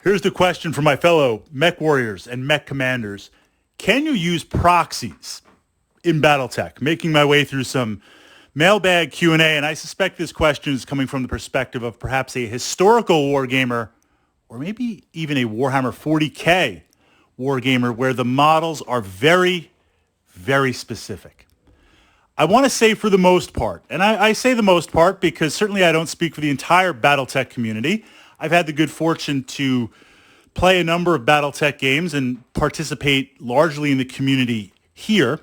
Here's the question for my fellow mech warriors and mech commanders. Can you use proxies in Battletech? Making my way through some mailbag Q&A, and I suspect this question is coming from the perspective of perhaps a historical wargamer or maybe even a Warhammer 40K wargamer where the models are very, very specific. I want to say for the most part, and I say the most part because certainly I don't speak for the entire Battletech community. I've had the good fortune to play a number of Battletech games and participate largely in the community here,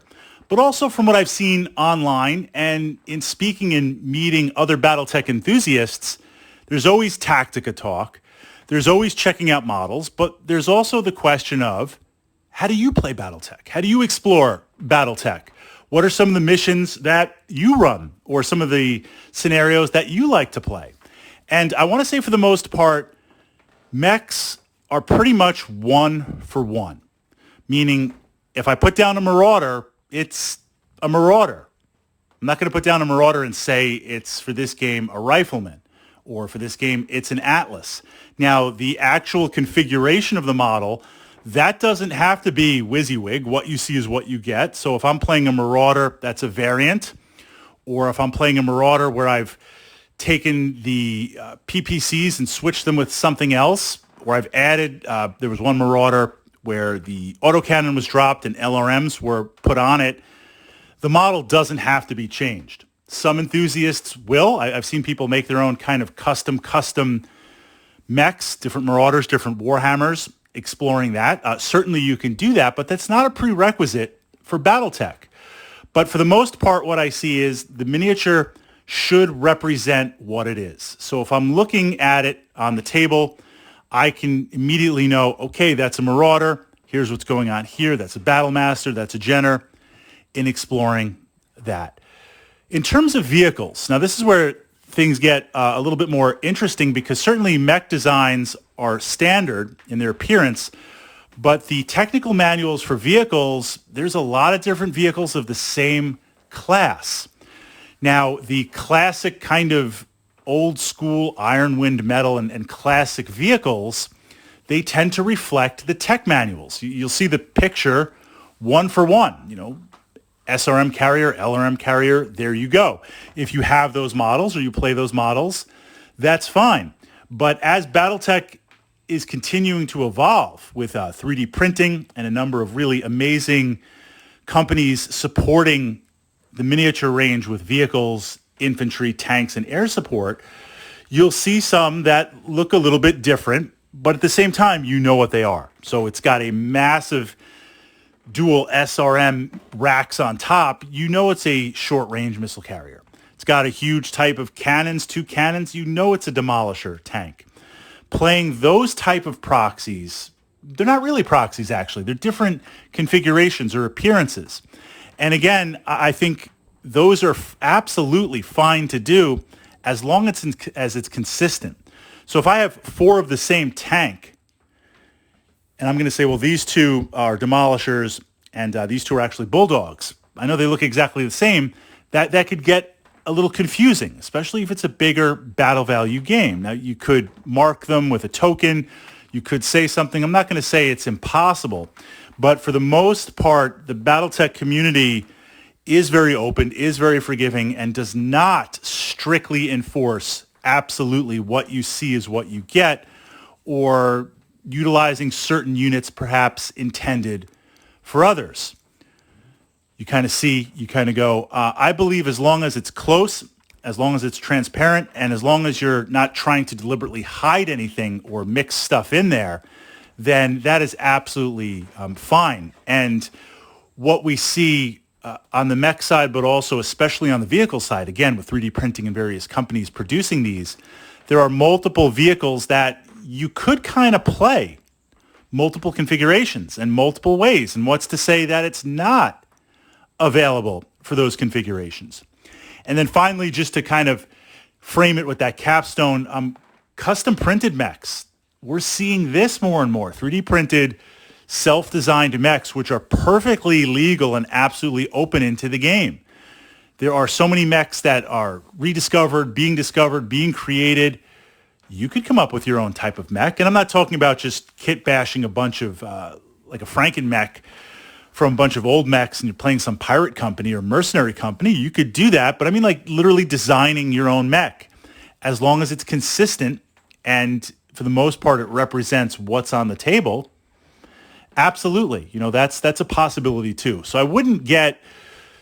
but also from what I've seen online and in speaking and meeting other Battletech enthusiasts, there's always Tactica talk. There's always checking out models, but there's also the question of how do you play Battletech? How do you explore Battletech? What are some of the missions that you run or some of the scenarios that you like to play? And I want to say for the most part, mechs are pretty much one for one, meaning if I put down a Marauder, it's a Marauder. I'm not going to put down a Marauder and say it's for this game a Rifleman or for this game it's an Atlas. Now, the actual configuration of the model, that doesn't have to be WYSIWYG. What you see is what you get. So if I'm playing a Marauder, that's a variant. Or if I'm playing a Marauder where I've taken the PPCs and switched them with something else, or I've added, there was one Marauder where the autocannon was dropped and LRMs were put on it, the model doesn't have to be changed. Some enthusiasts will. I've seen people make their own kind of custom mechs, different Marauders, different Warhammers, exploring that. Certainly you can do that, but that's not a prerequisite for Battletech. But for the most part, what I see is the miniature should represent what it is. So if I'm looking at it on the table, I can immediately know, okay, that's a Marauder. Here's what's going on here. That's a Battlemaster. That's a Jenner, in exploring that. In terms of vehicles, now this is where things get a little bit more interesting because certainly mech designs are standard in their appearance, but the technical manuals for vehicles, there's a lot of different vehicles of the same class. Now, the classic kind of old school Iron Wind metal and classic vehicles, they tend to reflect the tech manuals. You'll see the picture one for one, SRM carrier, LRM carrier, there you go. If you have those models or you play those models, that's fine. But as Battletech is continuing to evolve with 3D printing and a number of really amazing companies supporting the miniature range with vehicles, infantry, tanks, and air support, you'll see some that look a little bit different, but at the same time, you know what they are. So it's got a massive dual SRM racks on top. You know it's a short-range missile carrier. It's got a huge type of cannons, 2 cannons. You know it's a demolisher tank. Playing those type of proxies, they're not really proxies, actually. They're different configurations or appearances. And again, I think those are absolutely fine to do as long as it's consistent. So if I have 4 of the same tank, and I'm going to say, well, these 2 are demolishers and these 2 are actually bulldogs. I know they look exactly the same. That could get a little confusing, especially if it's a bigger battle value game. Now, you could mark them with a token. You could say something. I'm not going to say it's impossible, but for the most part, the Battletech community is very open, is very forgiving, and does not strictly enforce absolutely what you see is what you get, or utilizing certain units perhaps intended for others. You kind of see, you kind of go, I believe as long as it's close, as long as it's transparent, and as long as you're not trying to deliberately hide anything or mix stuff in there, then that is absolutely fine. And what we see on the mech side, but also especially on the vehicle side, again, with 3D printing and various companies producing these, there are multiple vehicles that you could kind of play multiple configurations and multiple ways. And what's to say that it's not available for those configurations? And then finally, just to kind of frame it with that capstone, custom printed mechs. We're seeing this more and more. 3D printed, self-designed mechs, which are perfectly legal and absolutely open into the game. There are so many mechs that are rediscovered, being created. you could come up with your own type of mech. And I'm not talking about just kit bashing a bunch of, like a Franken mech from a bunch of old mechs and you're playing some pirate company or mercenary company. You could do that. But I mean, like literally designing your own mech, as long as it's consistent and for the most part, it represents what's on the table. Absolutely. You know, that's a possibility too. So I wouldn't get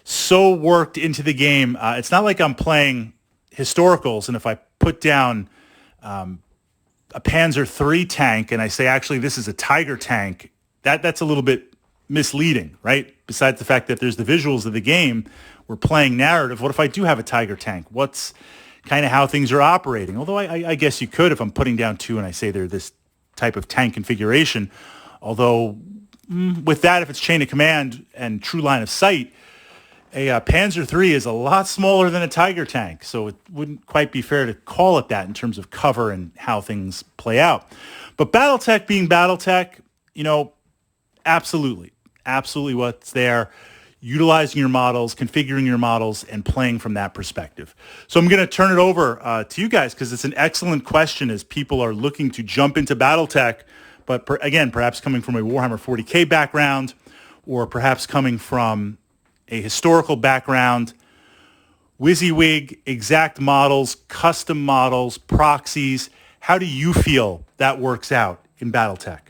so worked into the game. It's not like I'm playing historicals, and if I put down a Panzer III tank and I say, actually, this is a Tiger tank, that's a little bit misleading, right? Besides the fact that there's the visuals of the game, we're playing narrative. What if I do have a Tiger tank? What's kind of how things are operating? Although I guess you could if I'm putting down two and I say they're this type of tank configuration. Although with that, if it's chain of command and true line of sight, a Panzer III is a lot smaller than a Tiger tank, so it wouldn't quite be fair to call it that in terms of cover and how things play out. But Battletech being Battletech, you know, absolutely what's there, utilizing your models, configuring your models, and playing from that perspective. So I'm going to turn it over to you guys because it's an excellent question as people are looking to jump into Battletech, but again, perhaps coming from a Warhammer 40K background or perhaps coming from a historical background, WYSIWYG, exact models, custom models, proxies. How do you feel that works out in Battletech?